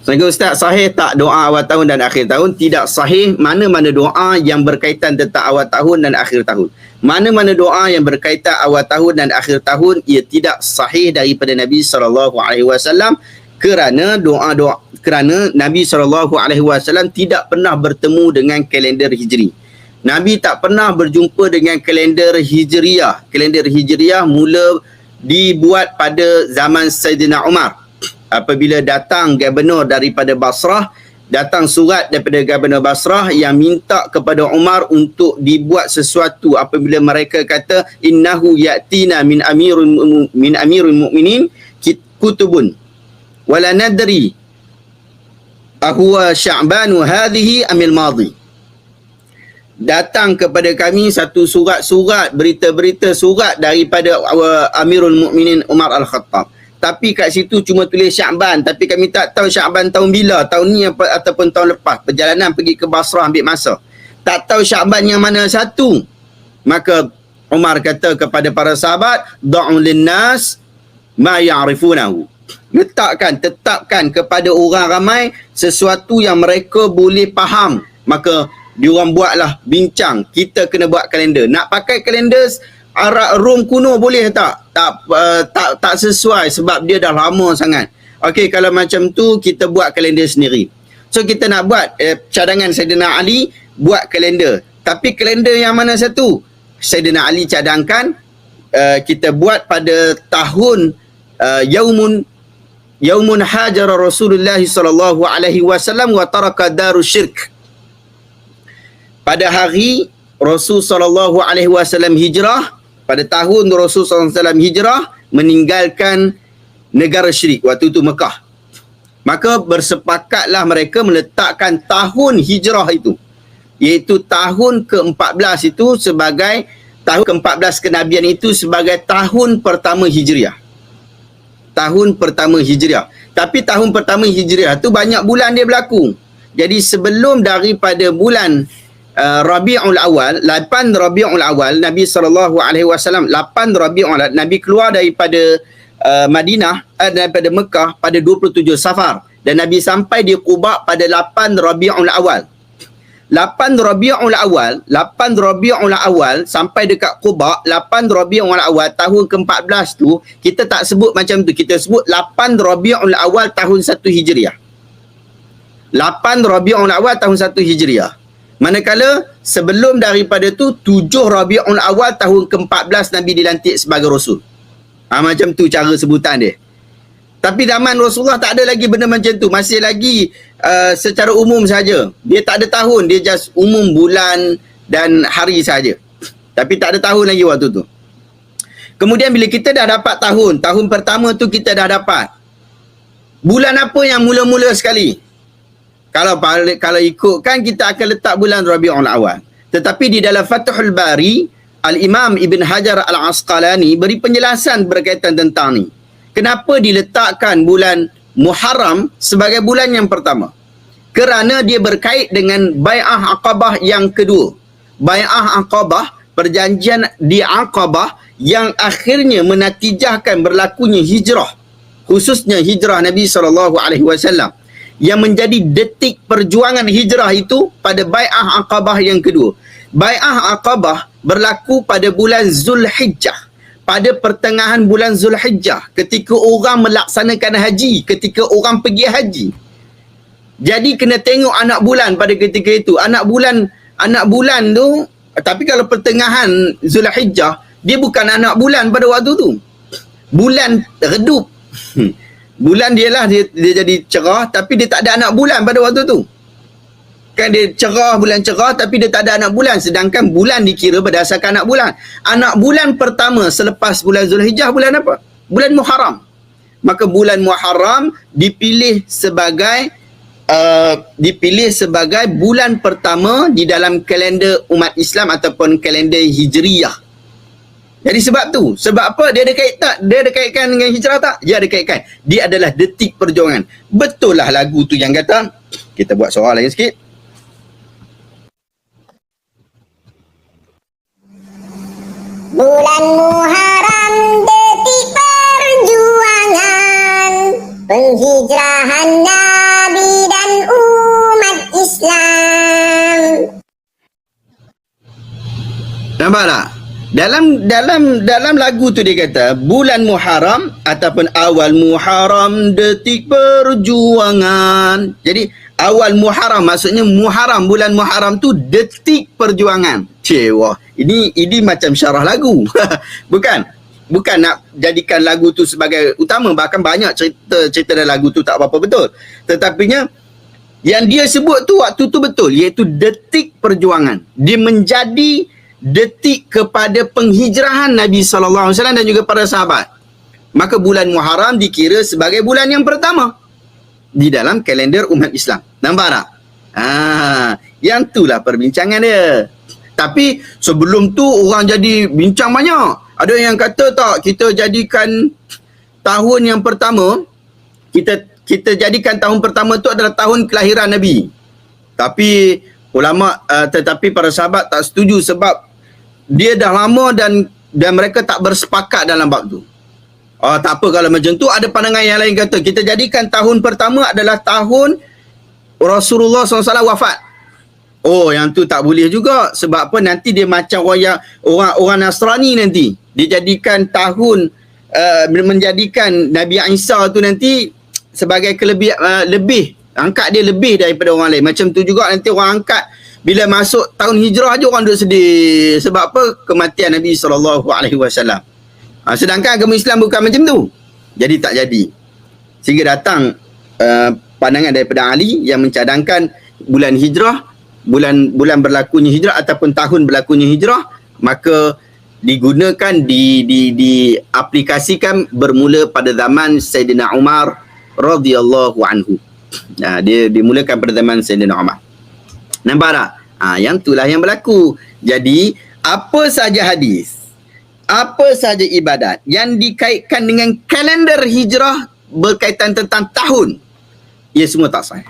Assalamualaikum Ustaz, sahih tak doa awal tahun dan akhir tahun? Tidak sahih mana-mana doa yang berkaitan tentang awal tahun dan akhir tahun. Mana-mana doa yang berkaitan awal tahun dan akhir tahun, ia tidak sahih daripada Nabi SAW kerana kerana Nabi SAW tidak pernah bertemu dengan kalender Hijri. Nabi tak pernah berjumpa dengan kalender Hijriah. Kalender Hijriah mula dibuat pada zaman Sayyidina Umar. Apabila datang gubernur daripada Basrah, datang surat daripada gubernur Basrah yang minta kepada Umar untuk dibuat sesuatu. Apabila mereka kata innahu ya'tina min amirul mu'minin kutubun wala nadri ahuwa sya'banu hadhihi amil madhi. Datang kepada kami satu surat-surat, berita-berita surat daripada Amirul Mukminin Umar Al-Khattab. Tapi kat situ cuma tulis Sya'ban, tapi kami tak tahu Sya'ban tahun bila, tahun ni ataupun tahun lepas. Perjalanan pergi ke Basrah ambil masa. Tak tahu Sya'ban yang mana satu. Maka Umar kata kepada para sahabat, da'u linnas ma ya'rifunahu. Tetapkan kepada orang ramai sesuatu yang mereka boleh faham. Maka diorang buatlah bincang, kita kena buat kalender. Nak pakai kalender Arab Rom kuno boleh tak? Tak sesuai sebab dia dah lama sangat. Okey, kalau macam tu kita buat kalender sendiri. So kita nak buat cadangan Saidina Ali buat kalender. Tapi kalender yang mana satu? Saidina Ali cadangkan kita buat pada tahun Yaumun hajara Rasulullah sallallahu alaihi wasallam wa taraka darus syirk. Pada hari Rasul sallallahu alaihi wasallam hijrah, pada tahun Rasul sallallahu alaihi wasallam hijrah, meninggalkan negara syirik, waktu itu Mekah. Maka bersepakatlah mereka meletakkan tahun hijrah itu, iaitu tahun ke-14 itu sebagai tahun ke-14 kenabian itu sebagai tahun pertama Hijriah. Tahun pertama Hijriah. Tapi tahun pertama Hijriah tu banyak bulan dia berlaku. Jadi sebelum daripada bulan Rabiul Awal, 8 Rabiul Awal, Nabi SAW 8 Rabiul Awal, Nabi keluar daripada Madinah, daripada Mekah pada 27 Safar, dan Nabi sampai di Quba pada 8 Rabiul Awal. 8 Rabiul Awal sampai dekat Quba, 8 Rabiul Awal tahun ke-14 tu, kita tak sebut macam tu, kita sebut 8 Rabiul Awal tahun 1 Hijriah. 8 Rabiul Awal tahun 1 Hijriah. Manakala sebelum daripada tu 7 Rabiul Awal tahun ke-14 Nabi dilantik sebagai Rasul. Macam tu cara sebutan dia. Tapi zaman Rasulullah tak ada lagi benda macam tu. Masih lagi secara umum saja. Dia tak ada tahun, dia just umum bulan dan hari saja. Tapi tak ada tahun lagi waktu tu. Kemudian bila kita dah dapat tahun pertama tu kita dah dapat. Bulan apa yang mula-mula sekali? Kalau ikutkan kita akan letak bulan Rabiul Awal. Tetapi di dalam Fathul Bari, Al-Imam Ibn Hajar Al-Asqalani beri penjelasan berkaitan tentang ni. Kenapa diletakkan bulan Muharram sebagai bulan yang pertama? Kerana dia berkait dengan Bai'ah Aqabah yang kedua. Bai'ah Aqabah, perjanjian di Aqabah yang akhirnya menatijahkan berlakunya hijrah. Khususnya hijrah Nabi SAW. Yang menjadi detik perjuangan hijrah itu pada Bai'ah Aqabah yang kedua. Bai'ah Aqabah berlaku pada bulan Zulhijjah. Pada pertengahan bulan Zulhijjah, ketika orang melaksanakan haji, ketika orang pergi haji. Jadi kena tengok anak bulan pada ketika itu. Anak bulan tu, tapi kalau pertengahan Zulhijjah, dia bukan anak bulan pada waktu tu. Bulan redup. Bulan dia jadi cerah, tapi dia tak ada anak bulan pada waktu tu. Kan dia cerah, bulan cerah, tapi dia tak ada anak bulan. Sedangkan bulan dikira berdasarkan anak bulan. Anak bulan pertama selepas bulan Zulhijjah, bulan apa? Bulan Muharram. Maka bulan Muharram dipilih sebagai bulan pertama di dalam kalender umat Islam ataupun kalender Hijriyah. Jadi sebab apa dia ada kaitkan dengan hijrah tak? Dia ada kaitkan. Dia adalah detik perjuangan. Betul lah lagu tu yang kata, kita buat soal lain sikit. Bulan Muharram detik perjuangan, penghijrahan Nabi dan umat Islam. Nampak tak? Dalam lagu tu dia kata bulan Muharram ataupun awal Muharram detik perjuangan. Jadi awal Muharram maksudnya Muharram, bulan Muharram tu detik perjuangan. Wah, ini macam syarah lagu. Bukan nak jadikan lagu tu sebagai utama, bahkan banyak cerita dalam lagu tu tak apa-apa betul. Tetapinya yang dia sebut tu waktu tu betul, iaitu detik perjuangan. Dia menjadi detik kepada penghijrahan Nabi SAW dan juga para sahabat. Maka bulan Muharram dikira sebagai bulan yang pertama di dalam kalender umat Islam. Nampak tak? Yang itulah perbincangan dia. Tapi sebelum tu orang jadi bincang banyak. Ada yang kata tak, kita jadikan tahun yang pertama, kita jadikan tahun pertama tu adalah tahun kelahiran Nabi. Tapi ulama tetapi para sahabat tak setuju sebab dia dah lama dan mereka tak bersepakat dalam bab tu. Tak apa kalau macam tu. Ada pandangan yang lain kata kita jadikan tahun pertama adalah tahun Rasulullah SAW wafat. Yang tu tak boleh juga. Sebab apa? Nanti dia macam orang Nasrani nanti. Dia jadikan tahun menjadikan Nabi Isa tu nanti sebagai lebih angkat dia lebih daripada orang lain. Macam tu juga nanti orang angkat bila masuk tahun hijrah je orang duk sedih. Sebab apa? Kematian Nabi SAW. Sedangkan agama Islam bukan macam tu. Jadi tak jadi. Sehingga datang pandangan daripada Ali yang mencadangkan bulan hijrah, bulan berlakunya hijrah ataupun tahun berlakunya hijrah, maka digunakan, diaplikasikan bermula pada zaman Sayyidina Umar radhiyallahu anhu. Dia dimulakan pada zaman Sayyidina Umar. Nampak tak? Yang itulah yang berlaku. Jadi, apa saja hadis, apa saja ibadat yang dikaitkan dengan kalender hijrah berkaitan tentang tahun, ia semua tak sahih.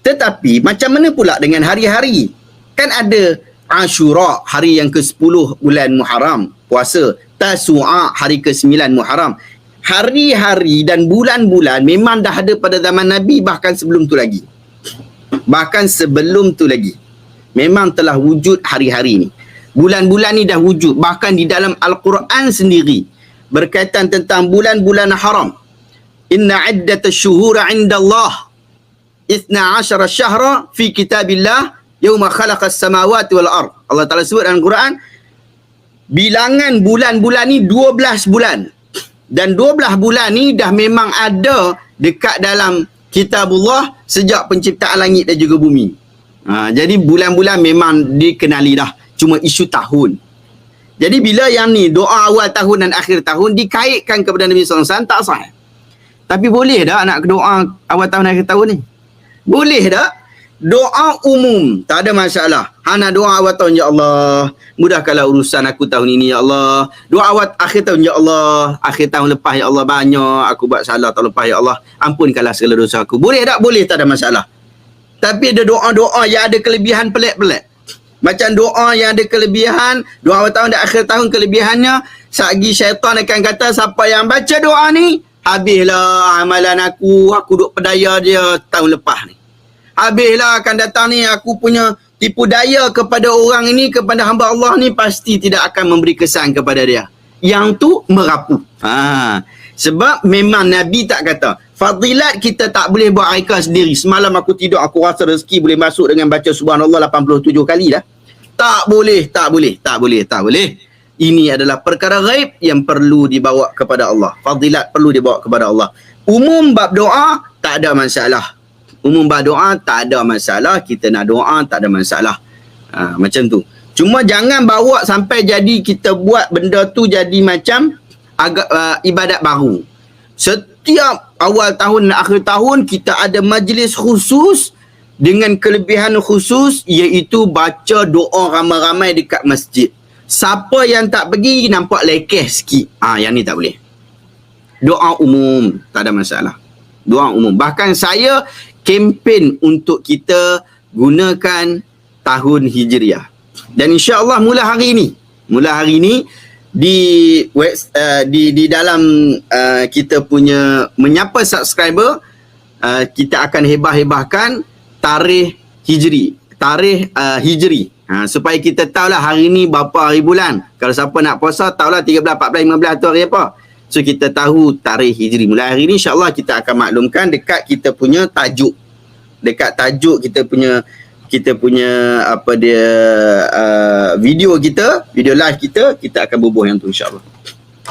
Tetapi, macam mana pula dengan hari-hari? Kan ada Ashura, hari yang ke-10 bulan Muharram, puasa. Tasu'a, hari ke-9 Muharram. Hari-hari dan bulan-bulan memang dah ada pada zaman Nabi, bahkan sebelum tu lagi. Memang telah wujud hari-hari ni. Bulan-bulan ni dah wujud. Bahkan di dalam Al-Quran sendiri berkaitan tentang bulan-bulan haram. Inna iddata syuhura inda Allah 12 syahra fi kitabillah yawma khalaqas samawati wal ard. Allah Ta'ala sebut dalam Quran, bilangan bulan-bulan ni 12 bulan. Dan 12 bulan ni dah memang ada dekat dalam kitabullah sejak penciptaan langit dan juga bumi. Jadi bulan-bulan memang dikenali dah. Cuma isu tahun. Jadi bila yang ni doa awal tahun dan akhir tahun dikaitkan kepada Nabi SAW, tak sah. Tapi boleh tak nak doa awal tahun dan akhir tahun ni? Boleh tak? Doa umum, tak ada masalah. Nak doa awal tahun, ya Allah, mudahkanlah urusan aku tahun ini, ya Allah. Doa awal akhir tahun, ya Allah, akhir tahun lepas, ya Allah, banyak aku buat salah tahun lepas, ya Allah, ampunkanlah segala dosa aku. Boleh tak? Boleh, tak ada masalah. Tapi ada doa-doa yang ada kelebihan pelik-pelik. Macam doa yang ada kelebihan, doa awal tahun dan akhir tahun, kelebihannya, satgi syaitan akan kata, siapa yang baca doa ni, habislah amalan aku duk pedaya dia tahun lepas ni. Habislah akan datang ni, aku punya tipu daya kepada orang ini, kepada hamba Allah ni, pasti tidak akan memberi kesan kepada dia. Yang tu merapu. Sebab memang Nabi tak kata, fadilat kita tak boleh buat haikal sendiri. Semalam aku tidur, aku rasa rezeki boleh masuk dengan baca subhanallah 87 kali dah. Tak boleh. Ini adalah perkara ghaib yang perlu dibawa kepada Allah. Fadilat perlu dibawa kepada Allah. Umum bab doa, tak ada masalah. Kita nak doa, tak ada masalah. Macam tu. Cuma jangan bawa sampai jadi kita buat benda tu jadi macam ibadat baru. Setiap awal tahun dan akhir tahun kita ada majlis khusus dengan kelebihan khusus, iaitu baca doa ramai-ramai dekat masjid. Siapa yang tak pergi nampak lekeh sikit. Yang ni tak boleh. Doa umum, tak ada masalah. Doa umum. Bahkan saya kempen untuk kita gunakan tahun Hijriah. Dan insya-Allah mula hari ini di dalam kita punya menyapa subscriber, kita akan hebah-hebahkan tarikh hijri, supaya kita tahulah hari ni berapa hari bulan. Kalau siapa nak puasa tahulah 13, 14, 15 tu hari apa. So kita tahu tarikh hijri. Mulai hari ni insya-Allah kita akan maklumkan dekat kita punya tajuk. Dekat tajuk kita punya apa dia video live kita akan bubuh yang tu insya-Allah.